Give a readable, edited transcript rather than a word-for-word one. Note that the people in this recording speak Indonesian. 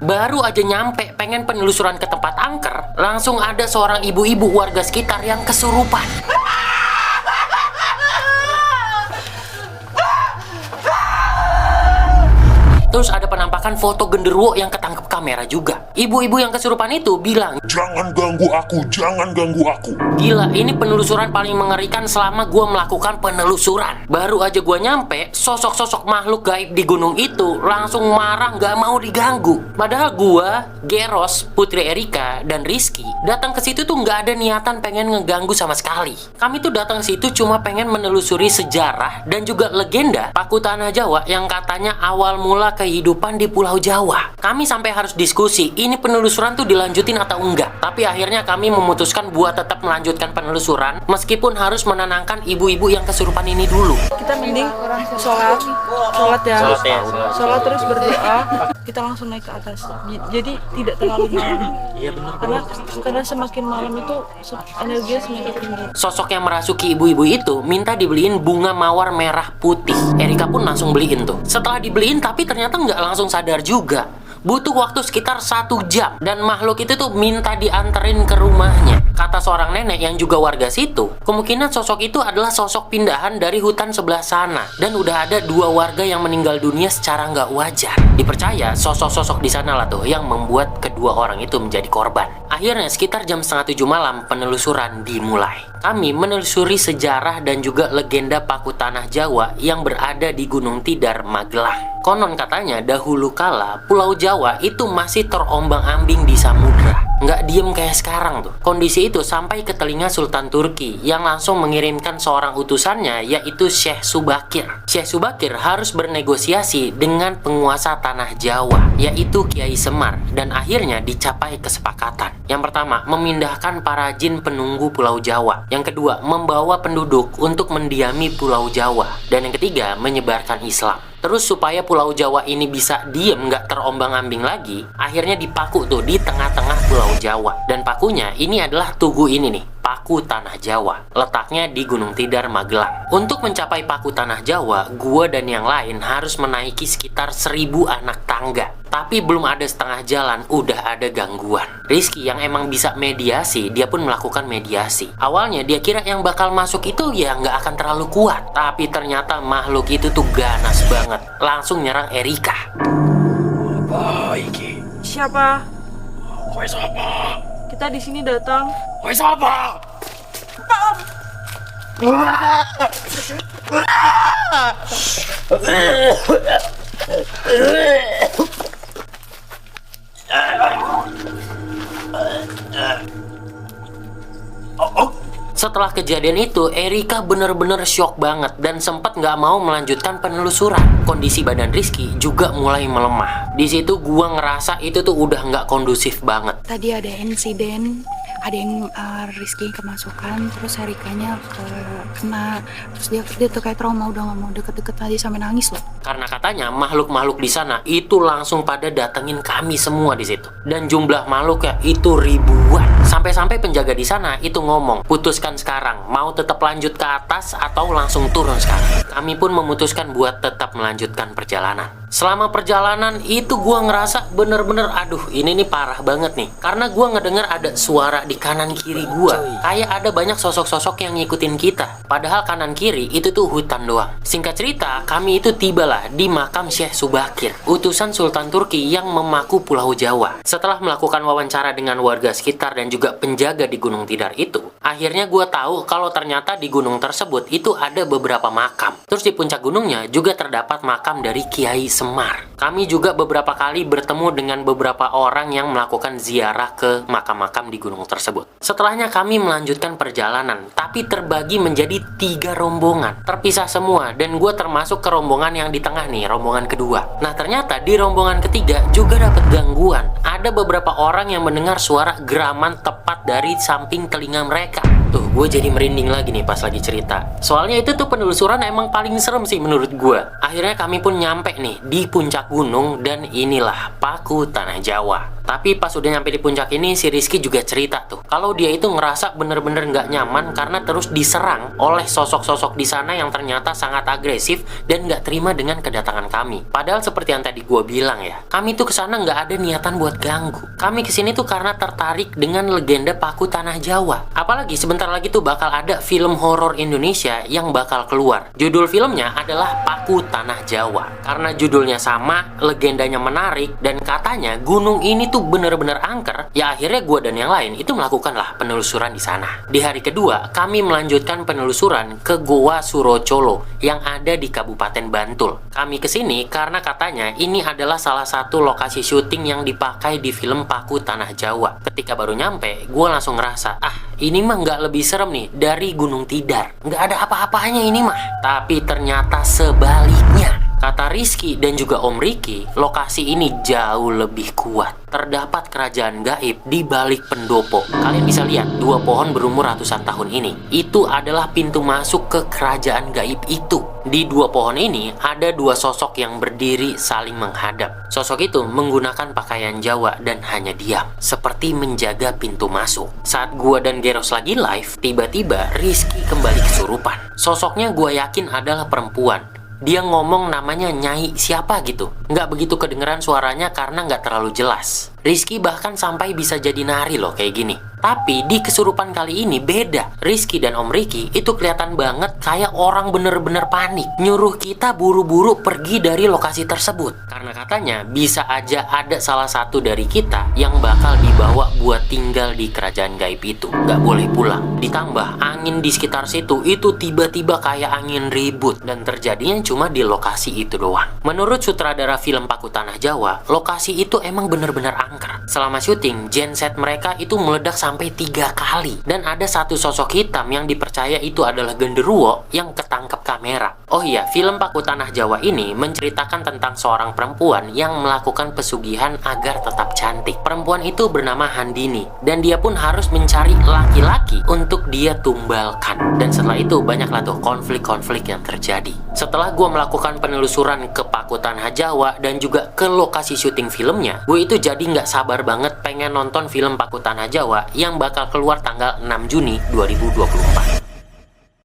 Baru aja nyampe pengen penelusuran ke tempat angker, langsung ada seorang ibu-ibu warga sekitar yang kesurupan. Terus ada penampakan foto genderuwo yang ketangkep kamera juga. Ibu-ibu yang kesurupan itu bilang, "Jangan ganggu aku, jangan ganggu aku." gila, ini penelusuran paling mengerikan selama gua melakukan penelusuran. Baru aja gua nyampe, sosok-sosok makhluk gaib di gunung itu langsung marah gak mau diganggu. Padahal gua, Geros, Putri Erika, dan Rizky datang ke situ tuh gak ada niatan pengen ngeganggu sama sekali. Kami tuh datang ke situ cuma pengen menelusuri sejarah dan juga legenda Paku Tanah Jawa yang katanya awal mula kehidupan di Pulau Jawa. Kami sampai harus diskusi, ini penelusuran tuh dilanjutin atau enggak. Tapi akhirnya kami memutuskan buat tetap melanjutkan penelusuran meskipun harus menenangkan ibu-ibu yang kesurupan ini dulu. Kita mending sholat terus berdoa, kita langsung naik ke atas. Jadi tidak terlalu malam. Iya benar. Karena semakin malam itu energinya semakin tinggi. Sosok yang merasuki ibu-ibu itu minta dibeliin bunga mawar merah putih. Erika pun langsung beliin tuh. Setelah dibeliin tapi ternyata nggak langsung sadar juga. Butuh waktu sekitar 1 jam dan makhluk itu tuh minta dianterin ke rumahnya. Kata seorang nenek yang juga warga situ, kemungkinan sosok itu adalah sosok pindahan dari hutan sebelah sana dan udah ada 2 warga yang meninggal dunia secara nggak wajar. Dipercaya sosok-sosok di sana lah tuh yang membuat kedua orang itu menjadi korban. Akhirnya sekitar jam 6:30 malam penelusuran dimulai. Kami menelusuri sejarah dan juga legenda Paku Tanah Jawa yang berada di Gunung Tidar, Magelang. Konon katanya dahulu kala Pulau Jawa itu masih terombang-ambing di samudra. Nggak diem kayak sekarang tuh. Kondisi itu sampai ke telinga Sultan Turki yang langsung mengirimkan seorang utusannya yaitu Syekh Subakir. Syekh Subakir harus bernegosiasi dengan penguasa Tanah Jawa yaitu Kiai Semar dan akhirnya dicapai kesepakatan. Yang pertama, memindahkan para jin penunggu Pulau Jawa. Yang kedua, membawa penduduk untuk mendiami Pulau Jawa. Dan yang ketiga, menyebarkan Islam. Terus supaya Pulau Jawa ini bisa diem nggak terombang-ambing lagi, akhirnya dipaku tuh di tengah-tengah Pulau Jawa. Dan pakunya ini adalah tugu ini nih, Paku Tanah Jawa. Letaknya di Gunung Tidar, Magelang. Untuk mencapai Paku Tanah Jawa, gua dan yang lain harus menaiki sekitar 1000 anak tangga. Tapi belum ada setengah jalan, udah ada gangguan. Rizky yang emang bisa mediasi, dia pun melakukan mediasi. Awalnya dia kira yang bakal masuk itu ya nggak akan terlalu kuat. Tapi ternyata makhluk itu tuh ganas banget. Langsung nyerang Erika. Apa iki? Siapa? Kowe sapa? Kita di sini datang. Kowe sapa? Setelah kejadian itu, Erika bener-bener shock banget dan sempat nggak mau melanjutkan penelusuran. Kondisi badan Rizky juga mulai melemah. Di situ gua ngerasa itu tuh udah nggak kondusif banget. Tadi ada insiden, ada yang Rizky kemasukan, terus Erikanya kena, terus dia tuh kayak trauma, udah nggak mau deket-deket tadi sampai nangis loh. Karena katanya makhluk-makhluk di sana itu langsung pada datengin kami semua di situ. Dan jumlah makhluknya itu ribuan. Sampai-sampai penjaga di sana itu ngomong, putuskan sekarang, mau tetap lanjut ke atas atau langsung turun sekarang. Kami pun memutuskan buat tetap melanjutkan perjalanan. Selama perjalanan itu gua ngerasa bener-bener aduh ini nih parah banget nih. Karena gua ngedenger ada suara di kanan kiri gua. Kayak ada banyak sosok-sosok yang ngikutin kita. Padahal kanan kiri itu tuh hutan doang. Singkat cerita, kami itu tibalah di makam Syekh Subakir, utusan Sultan Turki yang memaku Pulau Jawa. Setelah melakukan wawancara dengan warga sekitar dan juga penjaga di Gunung Tidar itu, akhirnya gue tahu kalau ternyata di gunung tersebut itu ada beberapa makam. Terus di puncak gunungnya juga terdapat makam dari Kiai Semar. Kami juga beberapa kali bertemu dengan beberapa orang yang melakukan ziarah ke makam-makam di gunung tersebut. Setelahnya kami melanjutkan perjalanan, tapi terbagi menjadi 3 rombongan. Terpisah semua, dan gue termasuk ke rombongan yang di tengah nih, rombongan kedua. Nah ternyata di rombongan ketiga juga dapat gangguan. Ada beberapa orang yang mendengar suara geraman tepat dari samping telinga mereka. Tuh, gue jadi merinding lagi nih pas lagi cerita. Soalnya itu tuh penelusuran emang paling serem sih menurut gue. Akhirnya kami pun nyampe nih di puncak gunung dan inilah Paku Tanah Jawa. Tapi pas udah nyampe di puncak ini, si Rizky juga cerita tuh kalau dia itu ngerasa bener-bener nggak nyaman karena terus diserang oleh sosok-sosok di sana yang ternyata sangat agresif dan nggak terima dengan kedatangan kami. Padahal seperti yang tadi gue bilang ya, kami tuh kesana nggak ada niatan buat ganggu. Kami kesini tuh karena tertarik dengan legenda Paku Tanah Jawa. Apalagi sebentar lagi tuh bakal ada film horor Indonesia yang bakal keluar. Judul filmnya adalah Paku Tanah Jawa. Karena judulnya sama, legendanya menarik, dan katanya gunung ini tuh bener-bener angker, ya akhirnya gue dan yang lain itu melakukanlah penelusuran di sana. Di hari kedua, kami melanjutkan penelusuran ke Goa Surocolo yang ada di Kabupaten Bantul. Kami kesini karena katanya ini adalah salah satu lokasi syuting yang dipakai di film Paku Tanah Jawa. Ketika baru nyampe, gue langsung ngerasa, ini mah nggak lebih serem nih dari Gunung Tidar. Nggak ada apa-apanya ini mah. Tapi ternyata sebaliknya. Kata Rizky dan juga Om Ricky, lokasi ini jauh lebih kuat. Terdapat kerajaan gaib di balik pendopo. Kalian bisa lihat, 2 pohon berumur ratusan tahun ini. Itu adalah pintu masuk ke kerajaan gaib itu. Di 2 pohon ini, ada 2 sosok yang berdiri saling menghadap. Sosok itu menggunakan pakaian Jawa dan hanya diam, seperti menjaga pintu masuk. Saat gua dan Geros lagi live, tiba-tiba Rizky kembali kesurupan. Sosoknya gua yakin adalah perempuan. Dia ngomong namanya Nyai siapa gitu. Nggak begitu kedengeran suaranya karena nggak terlalu jelas. Rizky bahkan sampai bisa jadi nari loh kayak gini. Tapi di kesurupan kali ini beda. Rizky dan Om Ricky itu kelihatan banget kayak orang bener-bener panik. Nyuruh kita buru-buru pergi dari lokasi tersebut. Karena katanya bisa aja ada salah satu dari kita yang bakal dibawa buat tinggal di kerajaan gaib itu. Nggak boleh pulang. Ditambah angin di sekitar situ itu tiba-tiba kayak angin ribut. Dan terjadinya cuma di lokasi itu doang. Menurut sutradara film Paku Tanah Jawa, lokasi itu emang bener-bener angker. Selama syuting, genset mereka itu meledak sampai 3 kali. Dan ada satu sosok hitam yang dipercaya itu adalah genderuwo yang ketangkep kamera. Oh iya, film Paku Tanah Jawa ini menceritakan tentang seorang perempuan yang melakukan pesugihan agar tetap cantik. Perempuan itu bernama Handini, dan dia pun harus mencari laki-laki untuk dia tumbalkan. Dan setelah itu banyaklah tuh konflik-konflik yang terjadi. Setelah gue melakukan penelusuran ke Paku Tanah Jawa dan juga ke lokasi syuting filmnya, gue itu jadi nggak sabar banget pengen nonton film Paku Tanah Jawa yang bakal keluar tanggal 6 Juni 2024.